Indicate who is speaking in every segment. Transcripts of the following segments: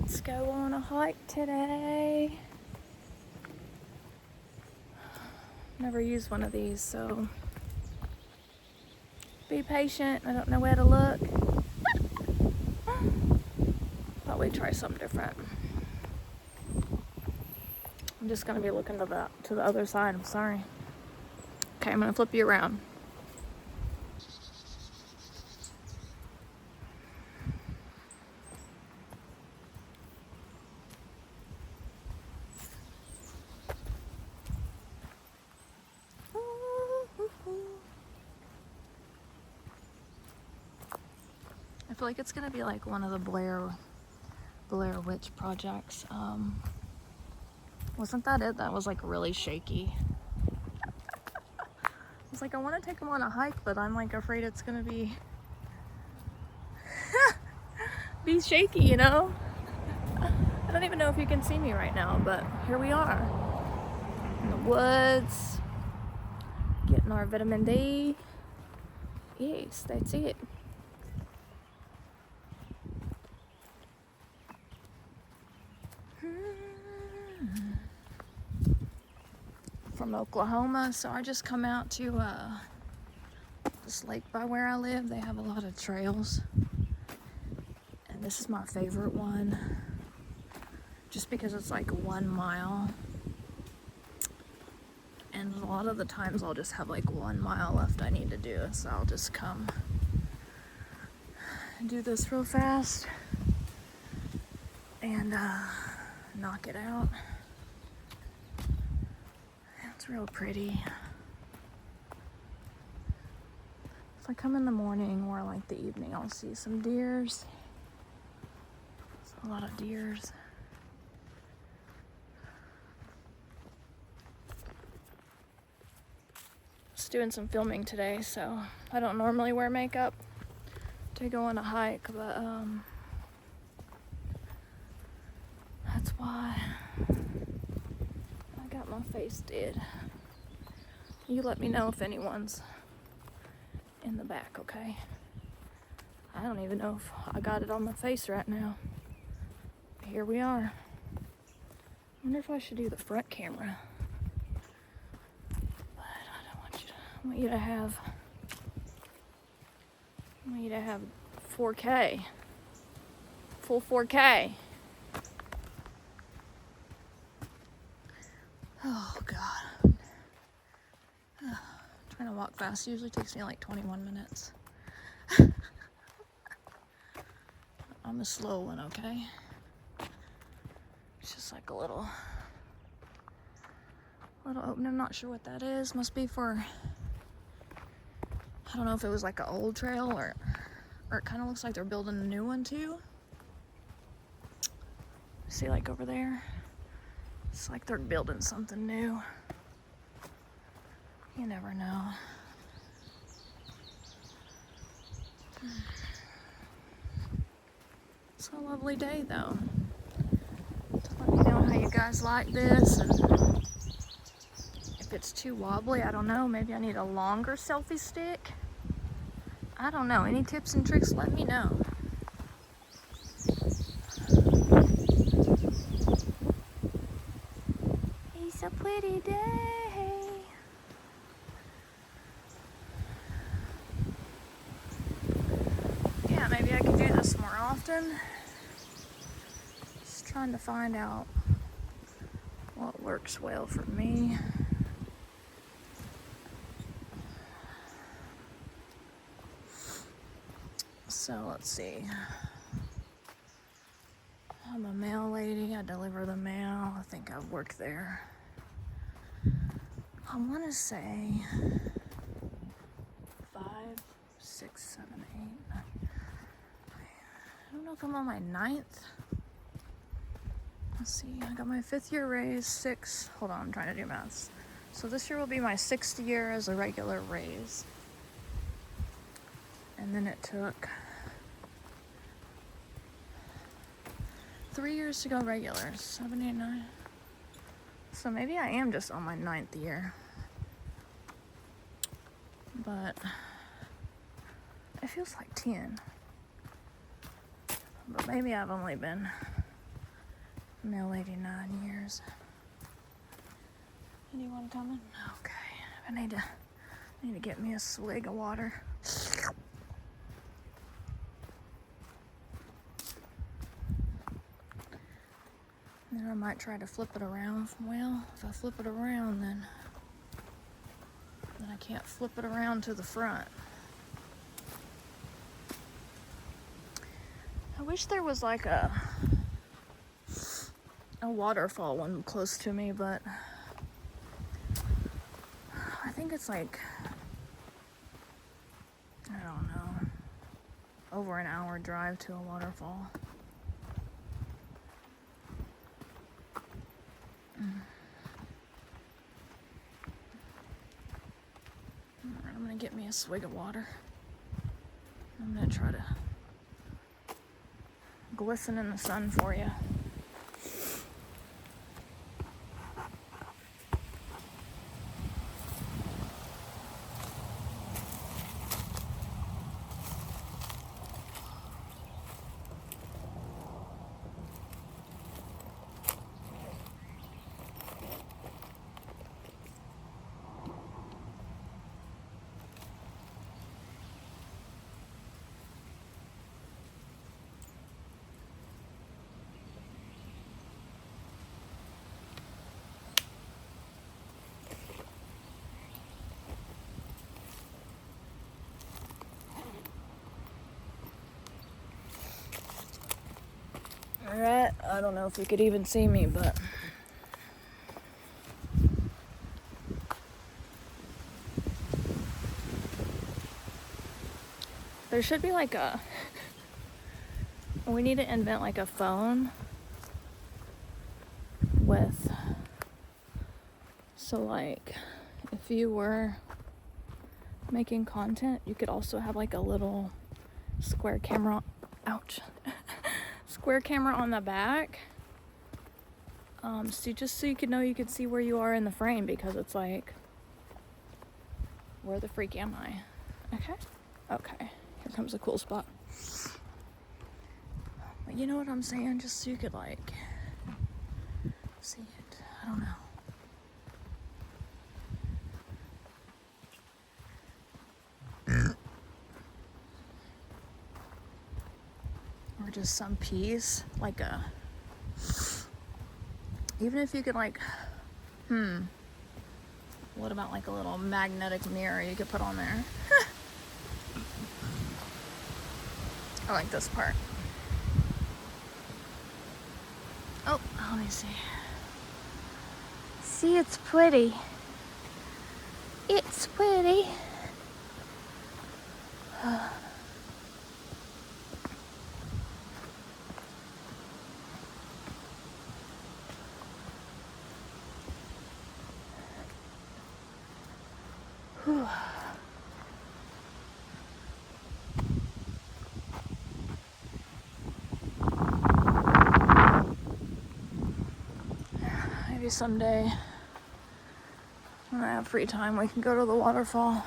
Speaker 1: Let's go on a hike today. Never used one of these, so be patient. I don't know where to look. Thought we'd try something different. I'm just gonna be looking to the other side. I'm sorry. Okay, I'm gonna flip you around. I feel like it's gonna be like one of the Blair Witch projects. Wasn't that it? That was like really shaky. I was like, I want to take them on a hike, but I'm like afraid it's gonna be shaky, you know? I don't even know if you can see me right now, but here we are in the woods, getting our vitamin D. Yes, that's it. From Oklahoma, so I just come out to this lake by where I live. They have a lot of trails, and this is my favorite one just because it's like 1 mile, and a lot of the times I'll just have like 1 mile left I need to do, so I'll just come and do this real fast and knock it out. It's real pretty. If I come in the morning or like the evening, I'll see some deers. There's a lot of deers. Just doing some filming today, so I don't normally wear makeup to go on a hike, but that's why I got my face did. You let me know if anyone's in the back, okay? I don't even know if I got it on my face right now. Here we are. I wonder if I should do the front camera. But I don't want you to, I want you to have 4K. Full 4K. Oh God. Trying to walk fast usually takes me like 21 minutes. I'm a slow one, okay? It's just like a little opening. I'm not sure what that is. Must be for, I don't know if it was like an old trail or it kind of looks like they're building a new one too. See, like over there? It's like they're building something new. You never know. It's a lovely day though. Just let me know how you guys like this, and if it's too wobbly, I don't know, maybe I need a longer selfie stick. I don't know. Any tips and tricks, let me know. It's a pretty day. Yeah, maybe I could do this more often. Just trying to find out what works well for me. So let's see. I'm a mail lady. I deliver the mail. I think I work there. I want to say 5, 6, 7, 8, 9. I don't know if I'm on my 9th. Let's see. I got my 5th year raise. 6. Hold on, I'm trying to do maths. So this year will be my 6th year as a regular raise. And then it took 3 years to go regular. 7, 8, 9. So maybe I am just on my 9th year. But it feels like 10. But maybe I've only been Male 89 years. Anyone coming? Okay. I need to get me a swig of water. Then I might try to flip it around. Well, if I flip it around, then I can't flip it around to the front. I wish there was like a waterfall one close to me, but I think it's like, I don't know, over an hour drive to a waterfall. Alright, I'm gonna get me a swig of water. I'm gonna try to glisten in the sun for you. Alright, I don't know if you could even see me, but there should be like we need to invent like a phone with, so like if you were making content, you could also have like a little square camera, ouch, square camera on the back, so you could know, you could see where you are in the frame, because it's like, where the freak am I? Okay, here comes a cool spot. But you know what I'm saying, just so you could like see it. I don't know. Or just some piece, like even if you could like, what about like a little magnetic mirror you could put on there? I like this part. Oh, let me see. See, it's pretty. It's pretty. Whew. Maybe someday when I have free time, we can go to the waterfall.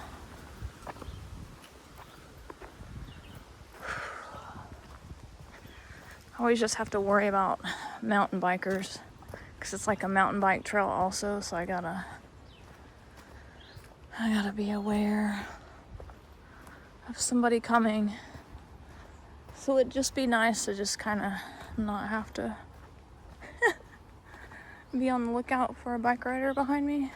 Speaker 1: I always just have to worry about mountain bikers, because it's like a mountain bike trail also, so I gotta be aware of somebody coming. So it'd just be nice to just kind of not have to be on the lookout for a bike rider behind me.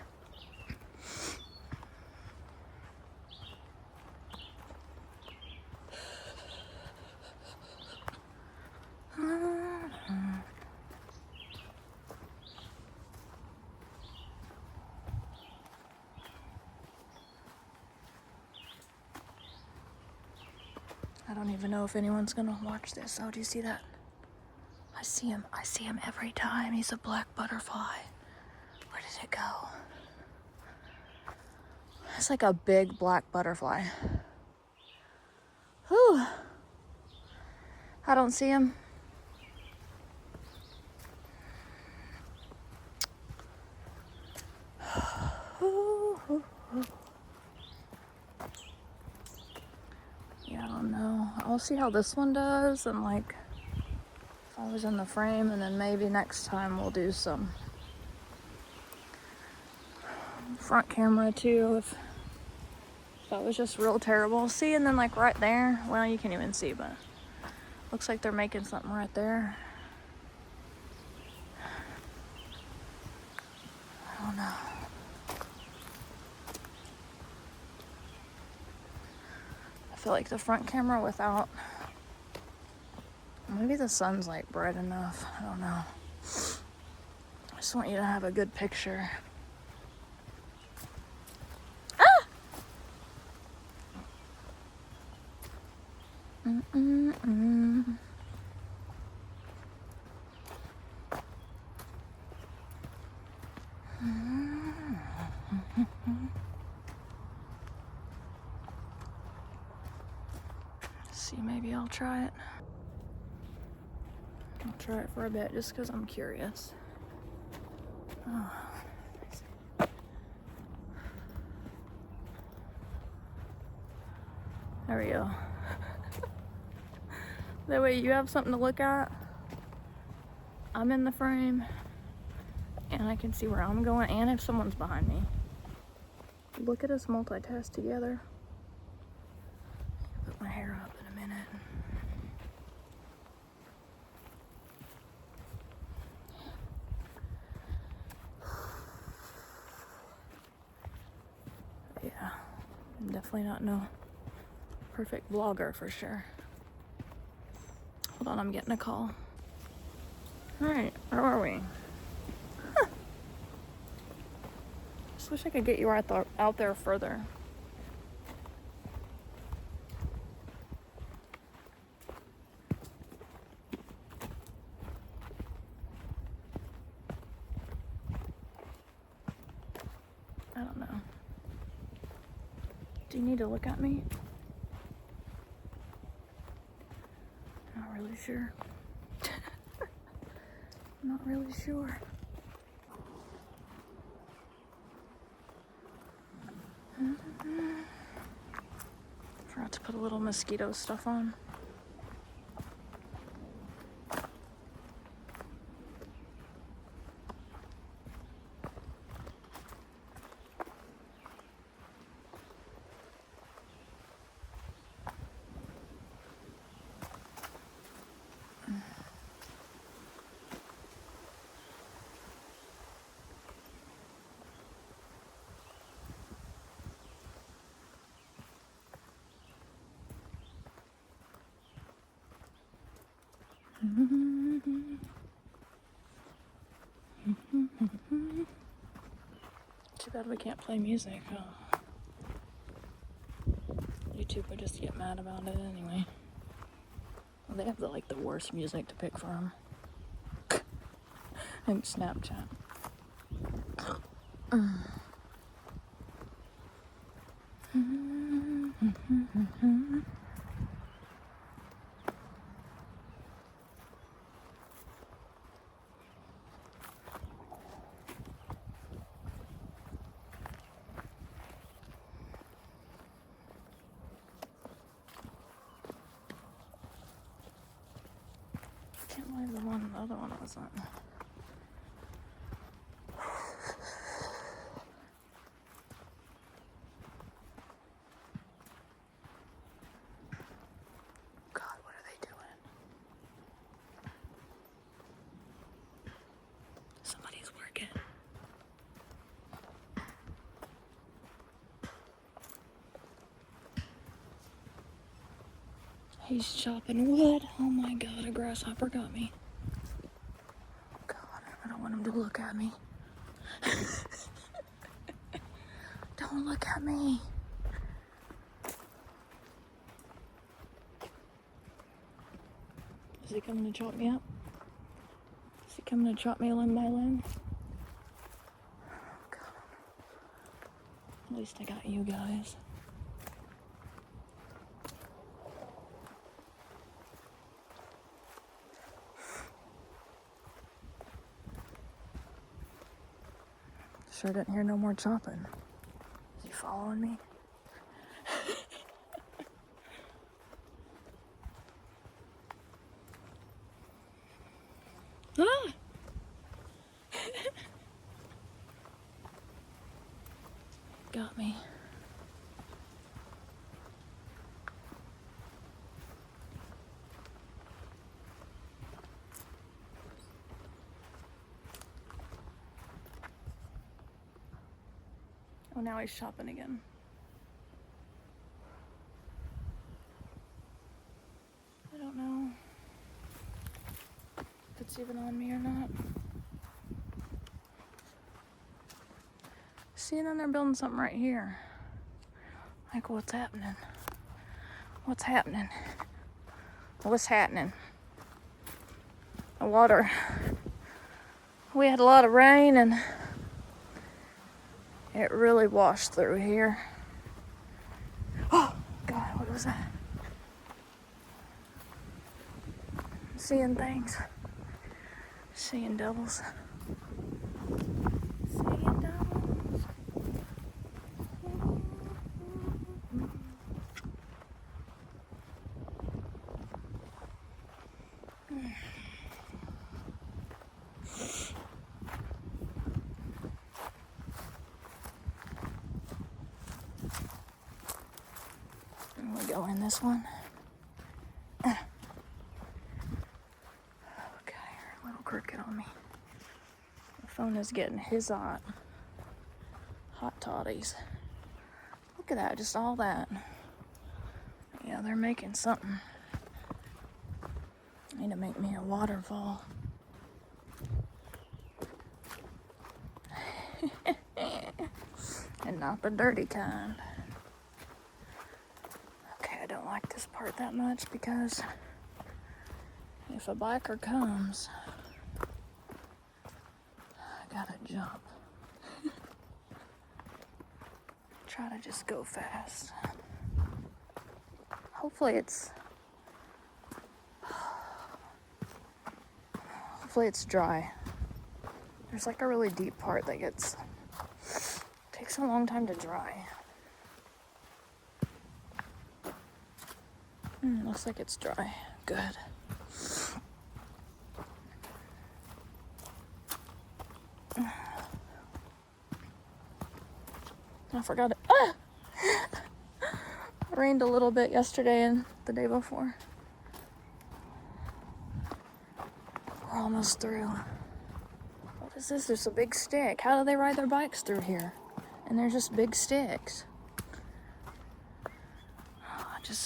Speaker 1: I don't even know if anyone's gonna watch this. Oh, do you see that? I see him every time. He's a black butterfly. Where did it go? It's like a big black butterfly. Whew. I don't see him. Yeah, I don't know. I'll see how this one does, and like, if I I was in the frame, and then maybe next time we'll do some front camera too if that was just real terrible. See, and then like right there, well, you can't even see, but looks like they're making something right there. I don't know. I feel like the front camera without, maybe the sun's like bright enough. I don't know. I just want you to have a good picture. Ah! See, maybe I'll try it. I'll try it for a bit just because I'm curious. Oh. There we go. That way you have something to look at. I'm in the frame and I can see where I'm going and if someone's behind me. Look at us multitask together. Put my hair up in a minute. Yeah, I'm definitely not no perfect vlogger for sure. Hold on, I'm getting a call. All right, where are we? Huh. Just wish I could get you out there further. I don't know. Do you need to look at me? Not really sure. Not really sure. Forgot to put a little mosquito stuff on. Too bad we can't play music. Oh. YouTube would just get mad about it anyway. Well, they have the worst music to pick from. And Snapchat. Can't believe the other one wasn't. God, what are they doing? Somebody's working. He's chopping wood. Oh my God, a grasshopper got me. Oh God, I don't want him to look at me. Don't look at me. Is he coming to chop me up? Is he coming to chop me limb by limb? Oh God. At least I got you guys. Sure didn't hear no more chopping. Is he following me? Ah! Got me. Oh, now he's shopping again. I don't know if it's even on me or not. See, and then they're building something right here. Like, what's happening? What's happening? What's happening? The water. We had a lot of rain and it really washed through here. Oh, God, what was that? Seeing things. Seeing devils. Seeing devils. And we go in this one. Okay, a little crooked on me. The phone is getting his hot toddies. Look at that, just all that. Yeah, they're making something. Need to make me a waterfall. And not the dirty kind. Okay, I don't like this part that much because if a biker comes, I gotta jump. Try to just go fast. Hopefully it's dry. There's like a really deep part that takes a long time to dry. Looks like it's dry. Good. I forgot it. Ah! It rained a little bit yesterday and the day before. We're almost through. What is this? There's a big stick. How do they ride their bikes through here? And there's just big sticks.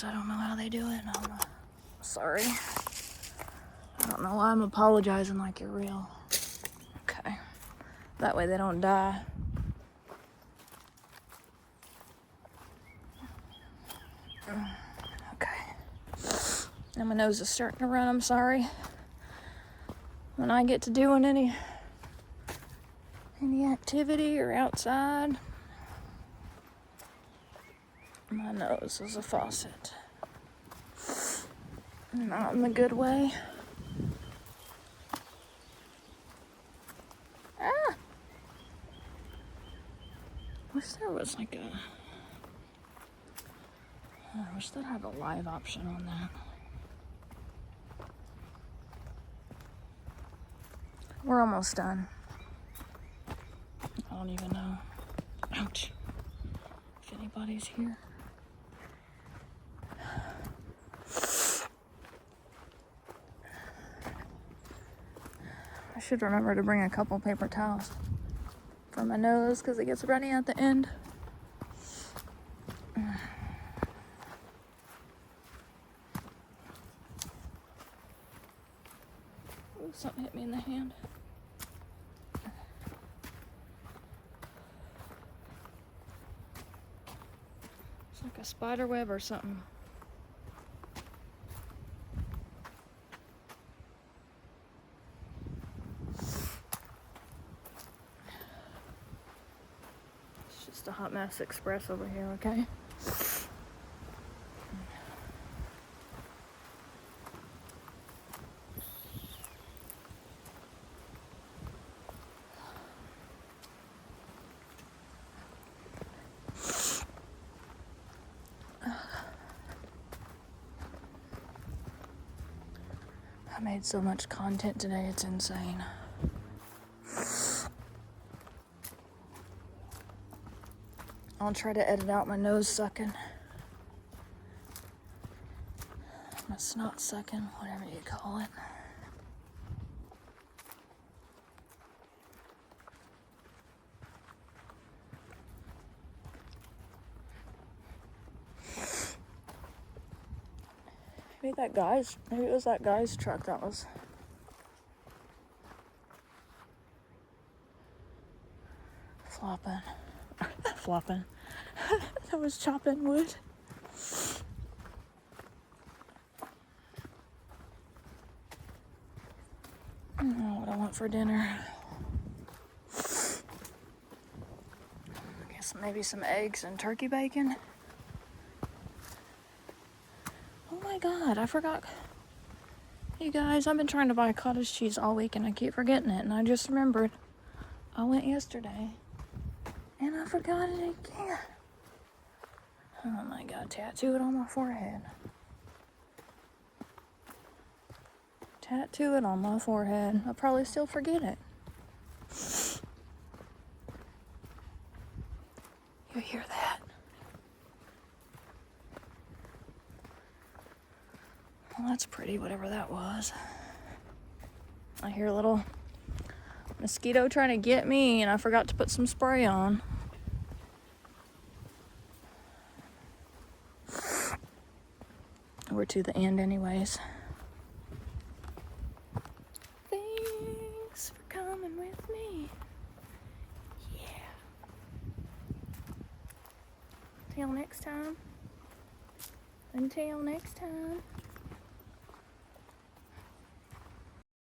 Speaker 1: I don't know how they do it. I'm sorry. I don't know why I'm apologizing like you're real. Okay. That way they don't die. Okay. Now my nose is starting to run, I'm sorry. When I get to doing any activity or outside, my nose is a faucet. Not in the good way. Ah! Wish there was like I wish they'd have a live option on that. We're almost done. I don't even know. Ouch. If anybody's here. I should remember to bring a couple paper towels for my nose because it gets runny at the end. Ooh, something hit me in the hand. It's like a spider web or something. It's just a hot mess express over here, okay? I made so much content today, it's insane. I'll try to edit out my nose sucking. My snot sucking, whatever you call it. Maybe it was that guy's truck that was flopping. That was chopping wood. I don't know what I want for dinner. I guess maybe some eggs and turkey bacon. Oh my God, I forgot. You guys, I've been trying to buy cottage cheese all week and I keep forgetting it. And I just remembered I went yesterday and I forgot it again. Oh my God, tattoo it on my forehead. Tattoo it on my forehead. I'll probably still forget it. You hear that? Well, that's pretty, whatever that was. I hear a little mosquito trying to get me, and I forgot to put some spray on. We're to the end anyways. Thanks for coming with me. Yeah. Till next time. Until next time.